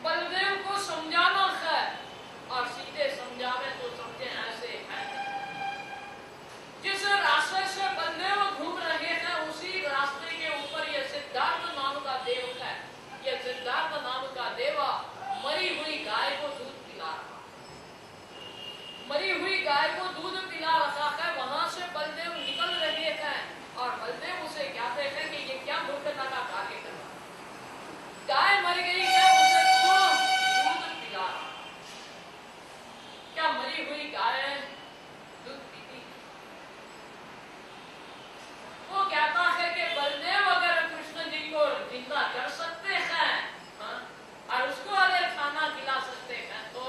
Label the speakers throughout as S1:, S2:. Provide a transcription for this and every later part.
S1: बलदेव को समझाना है, और सीधे समझावे तो समझे ऐसे है। जिस रास्ते से बलदेव घूम रहे हैं उसी रास्ते के ऊपर ये सिद्धार्थ नाम का देव है। ये सिद्धार्थ नाम का देवा मरी हुई गाय को दूध पिला रहा, मरी हुई गाय को दूध पिला रहा है। वहां से बलदेव निकल रहे हैं और बलदेव उसे कहते हैं कि ये क्या मूर्खता का कार्य कर रहा है, गाय मर गई है उसे क्यों दूध पिला रहा, क्या मरी हुई गाय दूध पीती? वो कहता है कि बलदेव अगर कृष्ण जी को जिंदा कर सकते हैं और उसको अगर खाना खिला सकते हैं तो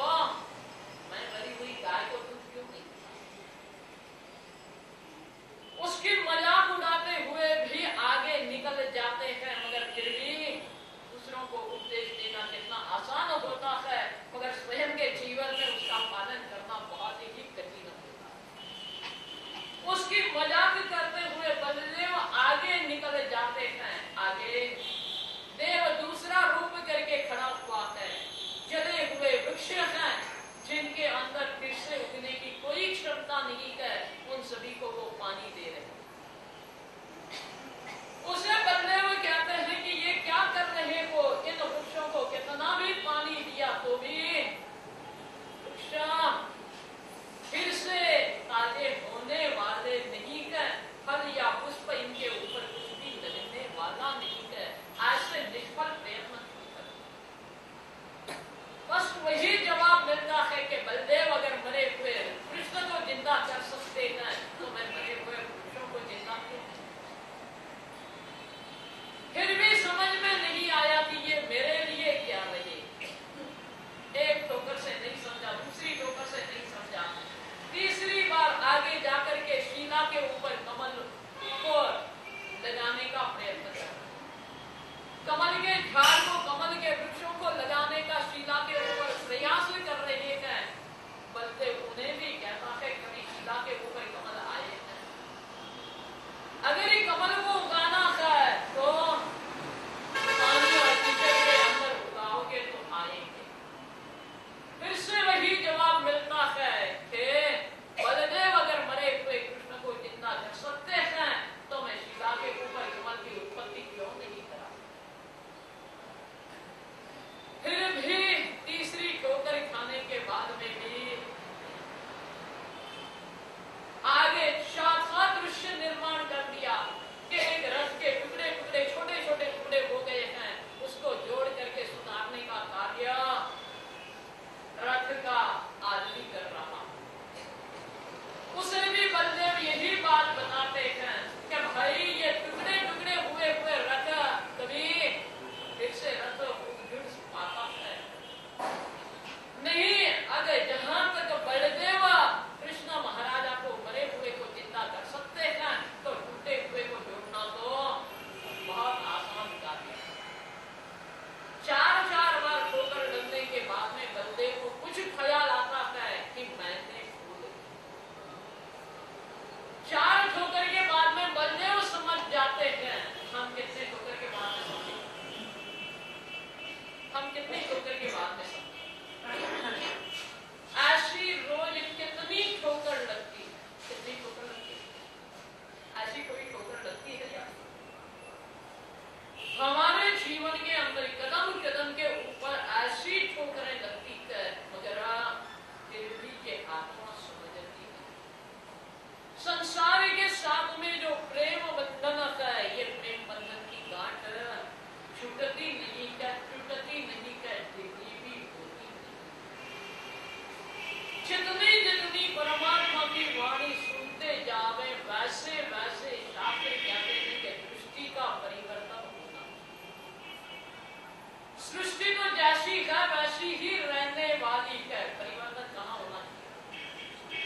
S1: मैं मरी हुई गाय को दूध क्यों नहीं? उसकी मजाक उड़ाते हुए भी आगे निकल जाते हैं, मगर फिर भी दूसरों को उपदेश देना कितना आसान होता है, मगर स्वयं के जीवन में उसका पालन करना बहुत ही कठिन होता है। उसकी मजाक करते हुए बलदेव आगे निकल जाते हैं। आगे देव दूसरा रूप करके खड़ा हुआ है, जले हुए वृक्ष हैं जिनके अंदर फिर से उगने की कोई क्षमता नहीं है, उन सभी को वो पानी दे रहे हैं। उसे बलदेव कहते हैं कि ये क्या कर रहे हो, इन वृक्षों को कितना भी पानी दिया तो भी वृक्ष फिर से ताजे होने वाले नहीं है, फल या पुष्प इनके ऊपर कुछ भी लगने वाला नहीं है, ऐसे निष्फल प्रयत्न नहीं करते। बस वही जवाब मिलता है कि बलदेव अगर मरे हुए कृष्ण को जिंदा कर सकते हैं तो मैं मरे हुए वृक्षों को जिंदा क्यों? फिर भी समझ में नहीं आया कि ये मेरे लिए क्या रहे। एक ठोकर से नहीं समझा, दूसरी ठोकर से नहीं समझा, तीसरी बार आगे जाकर के शीला के ऊपर कमल को लगाने का प्रयत्न कर, कमल के झाड़ को, कमल के वृक्षों को लगाने का शीला के ऊपर प्रयास कर रहे हैं। बलदेव उन्हें भी कहता है कभी शीला के ऊपर कमल आए हैं, अगर ये कमल को उगाना है तो पानी और कीचड़ के अंदर उगाओगे तो आएंगे। फिर से वही जवाब मिलता है कि बलदेव अगर मरे हुए कृष्ण को जिंदा कर सकते हैं तो मैं शीला के ऊपर कमल की उत्पत्ति क्यों नहीं करा? फिर भी तीसरी ठोकर खाने के बाद में भी आगे चौथा दृश्य निर्माण कर दिया कि एक रथ के टुकड़े टुकड़े छोटे छोटे टुकड़े हो गए हैं, उसको जोड़ करके सुधारने का कार्य रथ का आदमी कर रहा। उसे भी बलदेव यही बात बताते हैं कि भाई ये टुकड़े टुकड़े हुए हुए रथ कभी फिर से रथ जुड़ पाता है नहीं। अगर जहां तक बलदेव कृष्ण महाराजा को मरे हुए को जिंदा कर सकते हैं तो टूटे हुए को जोड़ना तो बहुत आसान कार्य है। चार चार बार ठोकर लगने के बाद में बलदेव को कुछ ख्याल आता है कि मैंने भूल। चार ठोकर के बाद में बलदेव समझ जाते हैं। हम कितने ठोकर के बाद में समझे? हम कितने ठोकर के बाद में समझे? ऐसी रोज कितनी ठोकर लगती है? कितनी ठोकर लगती है? ऐसी कोई ठोकर लगती है क्या? हमारे जीवन के अंदर कदम कदम के ऊपर ऐसी ठोकरें लगती है, मगर फिर भी ये आत्मा समझती है। संसार के साथ में जो प्रेम बंधन है, ये प्रेम बंधन की गांठ छूटती नहीं है, टूटती नहीं है, ढीली भी होती नहीं। जितनी जितनी परमात्मा की वाणी सुनते जावे वैसे वैसे शास्त्र कहते हैं कि दृष्टि का परिवर्तन होना। सृष्टि तो जैसी है वैसी ही रहने वाली है, परिवर्तन कहाँ होना चाहिए?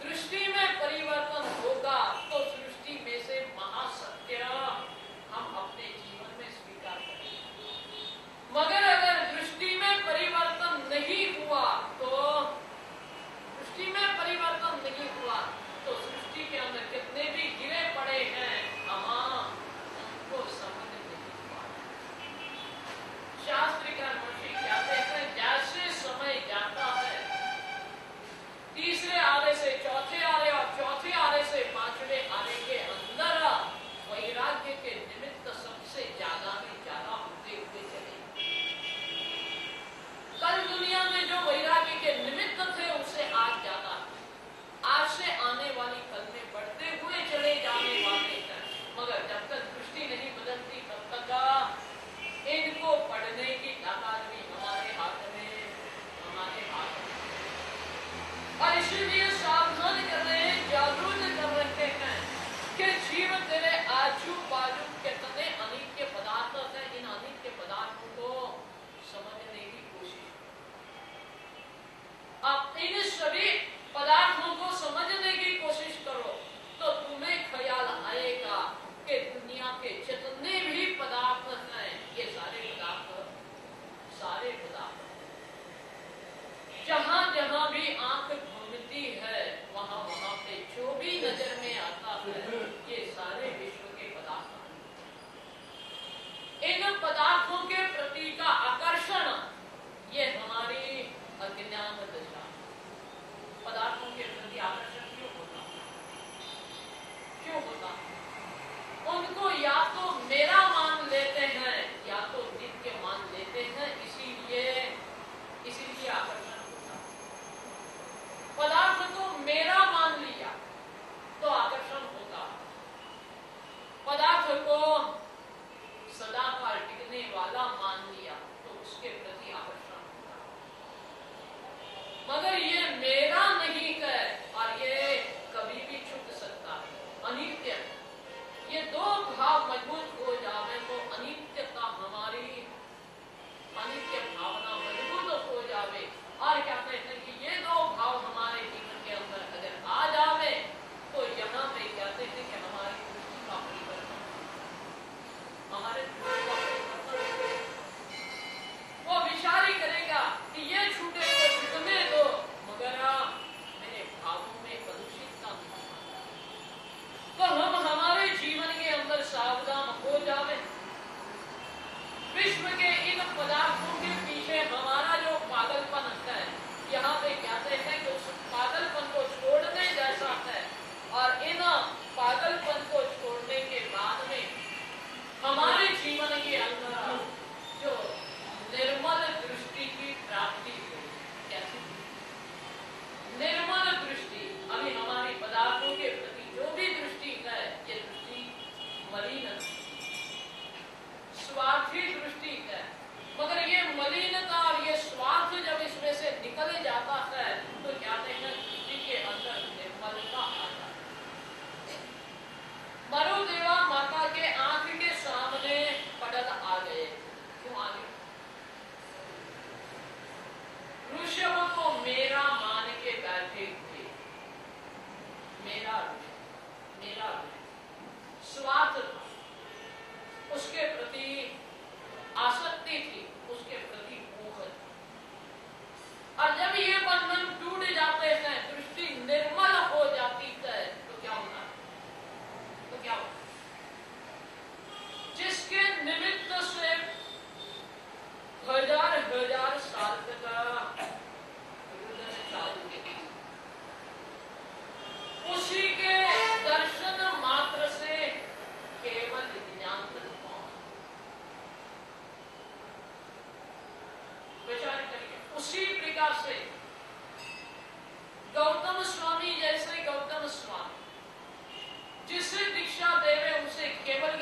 S1: दृष्टि में परिवर्तन होगा तो सृष्टि में से महासत्य हम अपने जीवन में स्वीकार करेंगे। मगर अगर दृष्टि में परिवर्तन नहीं हुआ तो सृष्टि में परिवर्तन नहीं हुआ तो सृष्टि के अंदर कितने भी गिरे पड़े हैं हमको समझ नहीं हुआ। शास्त्र का मनुष्य क्या उसके प्रति आसक्ति थी, उसके प्रति मोह थी। और जब ये बंधन टूट जाते हैं, दृष्टि निर्मल हो जाती है, तो क्या होता है? तो क्या होता है? जिसके निमित्त से हजार हजार साल तक चालू है, उसी के दर्शन मात्र से केवल ज्ञान तक पहुंच। विचार करिए, उसी प्रकार से गौतम स्वामी जैसे गौतम स्वामी जिसे दीक्षा देवे उसे केवल